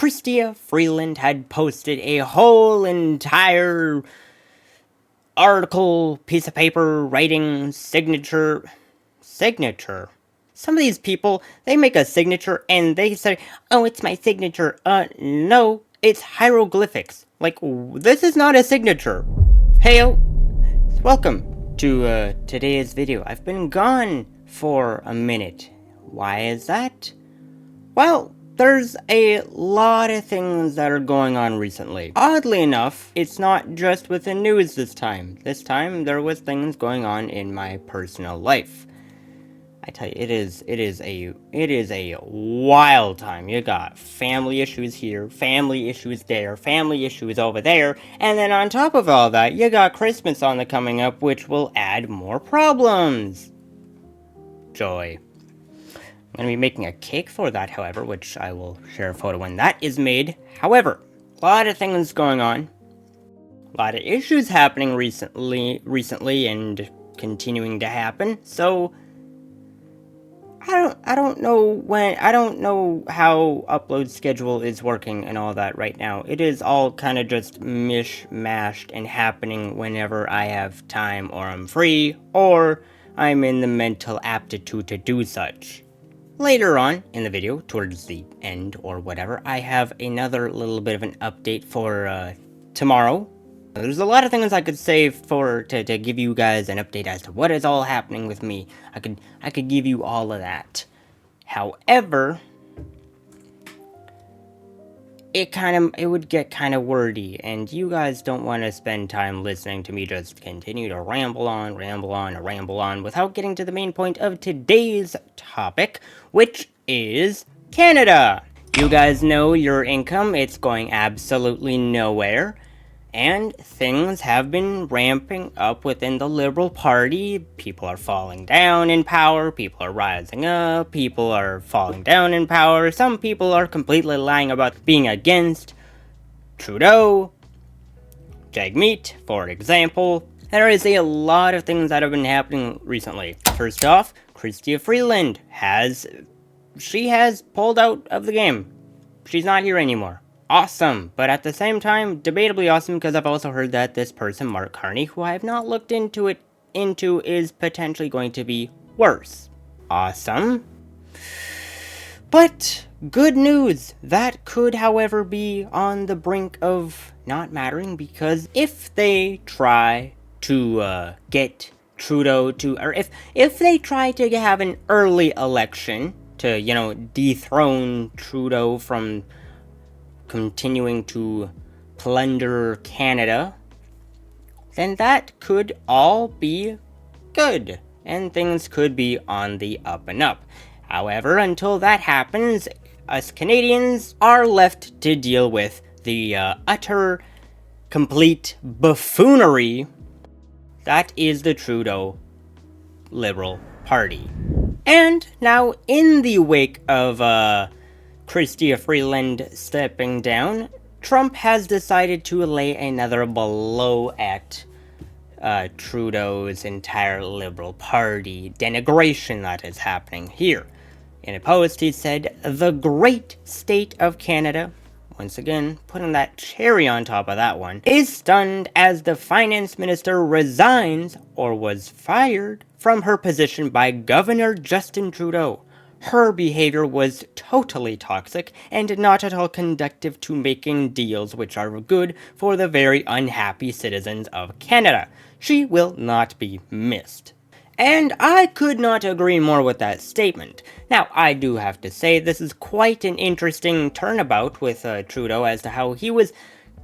Chrystia Freeland had posted a whole entire article, piece of paper, writing, signature. Some of these people, they make a signature and they say, oh, it's my signature. No, it's hieroglyphics. Like, this is not a signature. Heyo, welcome to today's video. I've been gone for a minute. Why is that? Well, there's a lot of things that are going on recently. Oddly enough, it's not just with the news this time. This time, there was things going on in my personal life. I tell you, it is a wild time. You got family issues here, family issues there, family issues over there, and then on top of all that, you got Christmas on the coming up, which will add more problems. Joy. I'm going to be making a cake for that, however, which I will share a photo when that is made. However, a lot of things going on. A lot of issues happening recently and continuing to happen. So I don't know how upload schedule is working and all that right now. It is all kind of just mishmashed and happening whenever I have time or I'm free or I'm in the mental aptitude to do such. Later on in the video, towards the end or whatever, I have another little bit of an update for tomorrow. There's a lot of things I could say to give you guys an update as to what is all happening with me. I could give you all of that. However, it would get kind of wordy, and you guys don't want to spend time listening to me just continue to ramble on without getting to the main point of today's topic, which is Canada. You guys know your income, it's going absolutely nowhere. And things have been ramping up within the Liberal Party. People are falling down in power, people are rising up, people are falling down in power. Some people are completely lying about being against Trudeau, Jagmeet, for example. There is a lot of things that have been happening recently. First off, Chrystia Freeland has pulled out of the game. She's not here anymore. Awesome, but at the same time, debatably awesome, because I've also heard that this person, Mark Carney, who I have not looked into is potentially going to be worse. Awesome. But good news. That could, however, be on the brink of not mattering, because if they try to get Trudeau to, or if they try to have an early election to, dethrone Trudeau from continuing to plunder Canada, then that could all be good, and things could be on the up and up. However, until that happens, us Canadians are left to deal with the utter, complete buffoonery that is the Trudeau Liberal Party. And now, in the wake of Chrystia Freeland stepping down, Trump has decided to lay another blow at Trudeau's entire Liberal Party denigration that is happening here. In a post, he said, "The great state of Canada," once again, putting that cherry on top of that one, "is stunned as the finance minister resigns or was fired from her position by Governor Justin Trudeau. Her behavior was totally toxic and not at all conducive to making deals which are good for the very unhappy citizens of Canada. She will not be missed." And I could not agree more with that statement. Now, I do have to say, this is quite an interesting turnabout with Trudeau as to how he was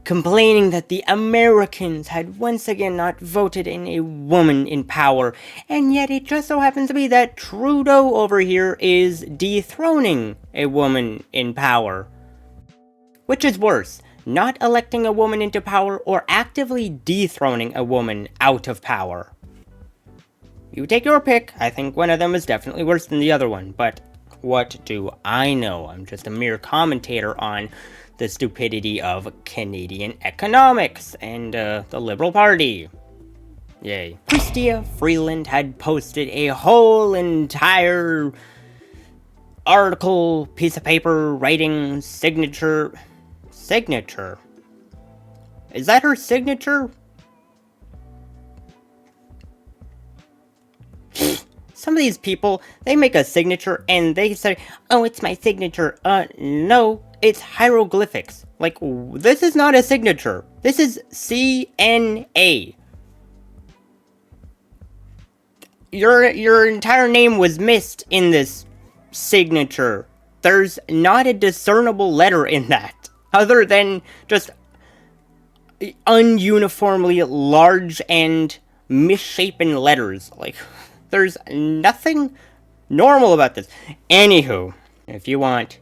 complaining that the Americans had once again not voted in a woman in power, and yet it just so happens to be that Trudeau over here is dethroning a woman in power. Which is worse, not electing a woman into power or actively dethroning a woman out of power? You take your pick. I think one of them is definitely worse than the other one, but what do I know? I'm just a mere commentator on the stupidity of Canadian economics and the Liberal Party. Yay. Chrystia Freeland had posted a whole entire article, piece of paper, writing, signature. Signature? Is that her signature? Some of these people, they make a signature and they say, oh, it's my signature. No, it's hieroglyphics. Like, this is not a signature. This is CNA. Your entire name was missed in this signature. There's not a discernible letter in that, other than just ununiformly large and misshapen letters. Like, there's nothing normal about this. Anywho, if you want,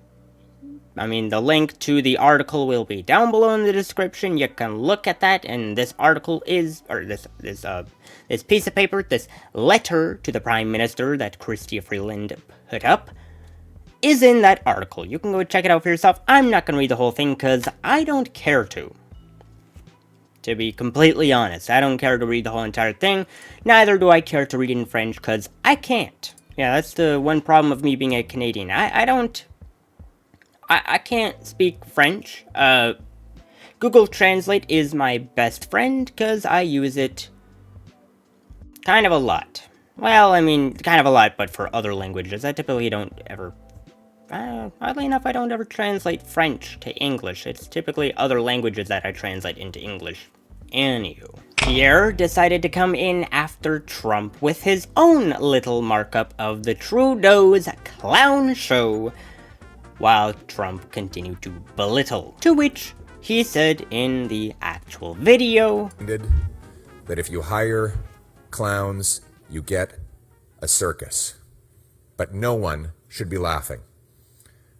the link to the article will be down below in the description. You can look at that, and this article is, or this piece of paper, this letter to the Prime Minister that Chrystia Freeland put up, is in that article. You can go check it out for yourself. I'm not going to read the whole thing, because I don't care to. To be completely honest, I don't care to read the whole entire thing. Neither do I care to read it in French, because I can't. Yeah, that's the one problem of me being a Canadian. I can't speak French. Google Translate is my best friend, because I use it kind of a lot. Well, kind of a lot, but for other languages. I typically don't ever... oddly enough, I don't ever translate French to English. It's typically other languages that I translate into English. Anywho, Pierre decided to come in after Trump with his own little markup of the Trudeau's clown show, while Trump continued to belittle. To which he said in the actual video that if you hire clowns, you get a circus. But no one should be laughing,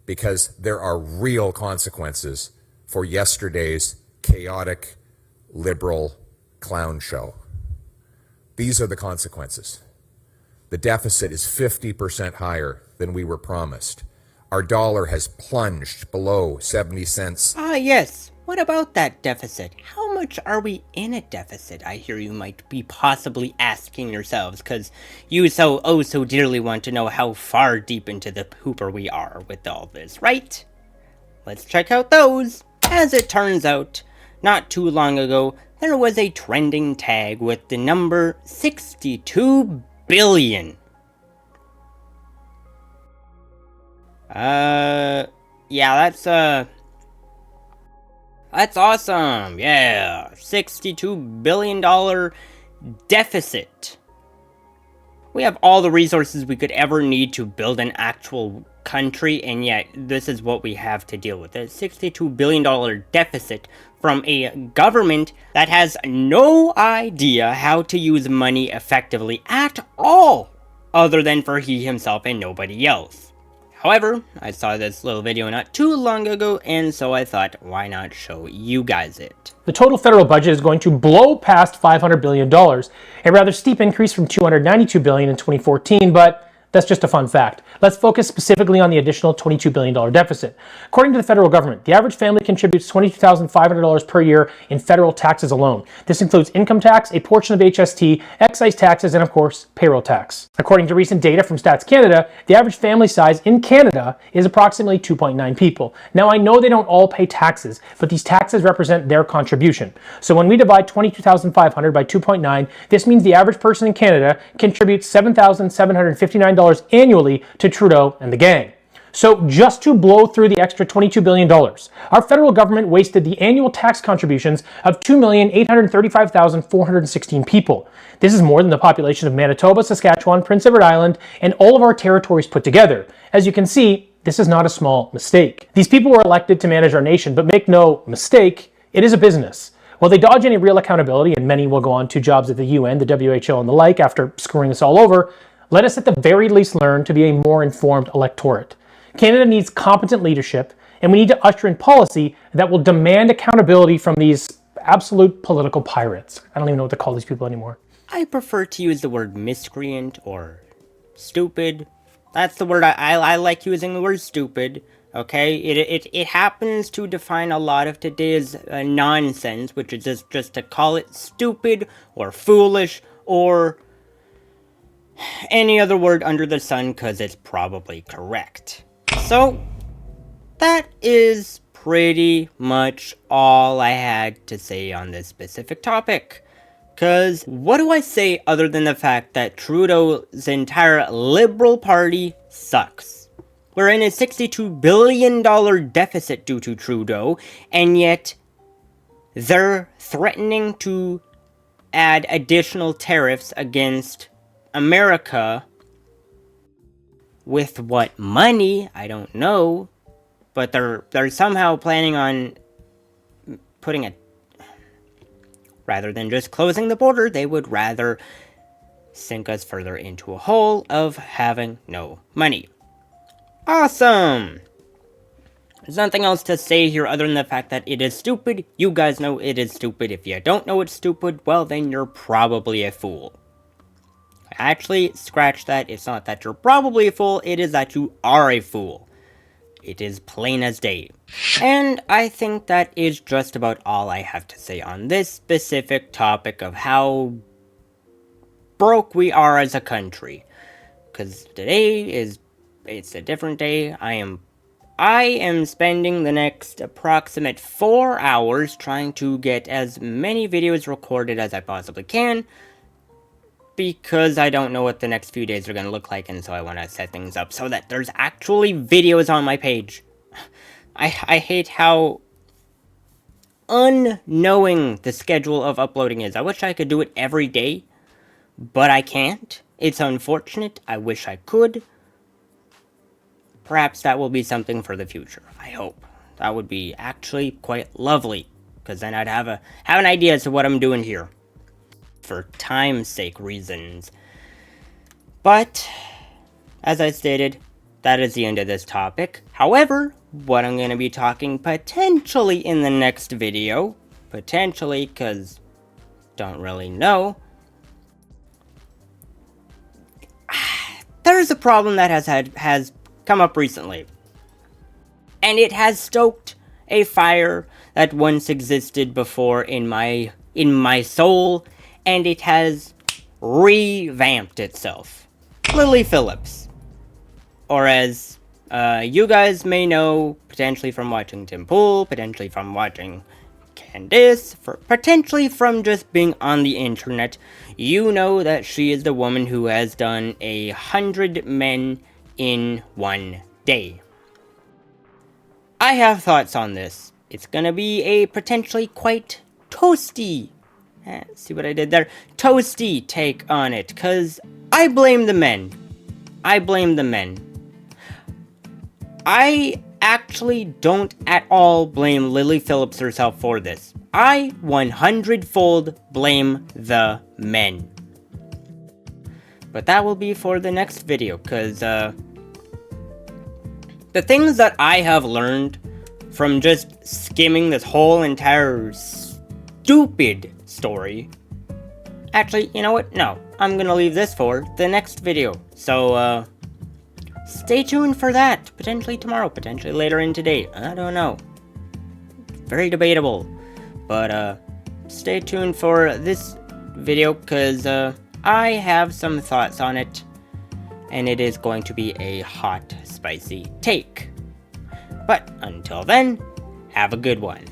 because there are real consequences for yesterday's chaotic, liberal clown show. These are the consequences. The deficit is 50% higher than we were promised. Our dollar has plunged below 70 cents. Ah, yes. What about that deficit? How much are we in a deficit? I hear you might be possibly asking yourselves, because you so dearly want to know how far deep into the pooper we are with all this, right? Let's check out those. As it turns out, not too long ago, there was a trending tag with the number 62 billion. Yeah, that's awesome. Yeah, $62 billion deficit. We have all the resources we could ever need to build an actual country, and yet this is what we have to deal with. A $62 billion deficit from a government that has no idea how to use money effectively at all, other than for he himself and nobody else. However, I saw this little video not too long ago, and so I thought, why not show you guys it? The total federal budget is going to blow past $500 billion, a rather steep increase from $292 billion in 2014, but that's just a fun fact. Let's focus specifically on the additional $22 billion deficit. According to the federal government, the average family contributes $22,500 per year in federal taxes alone. This includes income tax, a portion of HST, excise taxes, and of course, payroll tax. According to recent data from Stats Canada, the average family size in Canada is approximately 2.9 people. Now, I know they don't all pay taxes, but these taxes represent their contribution. So when we divide $22,500 by 2.9, this means the average person in Canada contributes $7,759 annually to Trudeau and the gang. So just to blow through the extra $22 billion, our federal government wasted the annual tax contributions of 2,835,416 people. This is more than the population of Manitoba, Saskatchewan, Prince Edward Island, and all of our territories put together. As you can see, this is not a small mistake. These people were elected to manage our nation, but make no mistake, it is a business. While they dodge any real accountability, and many will go on to jobs at the UN, the WHO, and the like after screwing us all over, let us at the very least learn to be a more informed electorate. Canada needs competent leadership, and we need to usher in policy that will demand accountability from these absolute political pirates. I don't even know what to call these people anymore. I prefer to use the word miscreant or stupid. That's the word I like using, the word stupid. Okay, it happens to define a lot of today's nonsense, which is just to call it stupid or foolish or any other word under the sun, because it's probably correct. So, that is pretty much all I had to say on this specific topic. Cause what do I say other than the fact that Trudeau's entire Liberal Party sucks? We're in a $62 billion deficit due to Trudeau, and yet they're threatening to add additional tariffs against America. With what money? I don't know. But they're somehow planning on putting a... Rather than just closing the border, they would rather sink us further into a hole of having no money. Awesome! There's nothing else to say here other than the fact that it is stupid. You guys know it is stupid. If you don't know it's stupid, well then you're probably a fool. Actually, scratch that. It's not that you're probably a fool, it is that you are a fool. It is plain as day. And I think that is just about all I have to say on this specific topic of how broke we are as a country. Because today it's a different day. I am spending the next approximate 4 hours trying to get as many videos recorded as I possibly can. Because I don't know what the next few days are going to look like, and so I want to set things up so that there's actually videos on my page. I hate how unknowing the schedule of uploading is. I wish I could do it every day, but I can't. It's unfortunate. I wish I could. Perhaps that will be something for the future. I hope. That would be actually quite lovely, because then I'd have an idea as to what I'm doing here. For time's sake reasons. But, as I stated, that is the end of this topic. However, what I'm going to be talking potentially in the next video, potentially, because don't really know, there's a problem that has come up recently. And it has stoked a fire that once existed before in my soul, and it has revamped itself. Lily Phillips. Or as you guys may know, potentially from watching Tim Pool, potentially from watching Candice, potentially from just being on the internet, you know that she is the woman who has done 100 men in one day. I have thoughts on this. It's gonna be a potentially quite toasty, see what I did there? Toasty take on it, because I blame the men. I blame the men. I actually don't at all blame Lily Phillips herself for this. I 100-fold blame the men. But that will be for the next video, because the things that I have learned from just skimming this whole entire stupid story. Actually, you know what? No, I'm gonna leave this for the next video. So, stay tuned for that. Potentially tomorrow, potentially later in today. I don't know. Very debatable. But, stay tuned for this video, because, I have some thoughts on it. And it is going to be a hot, spicy take. But, until then, have a good one.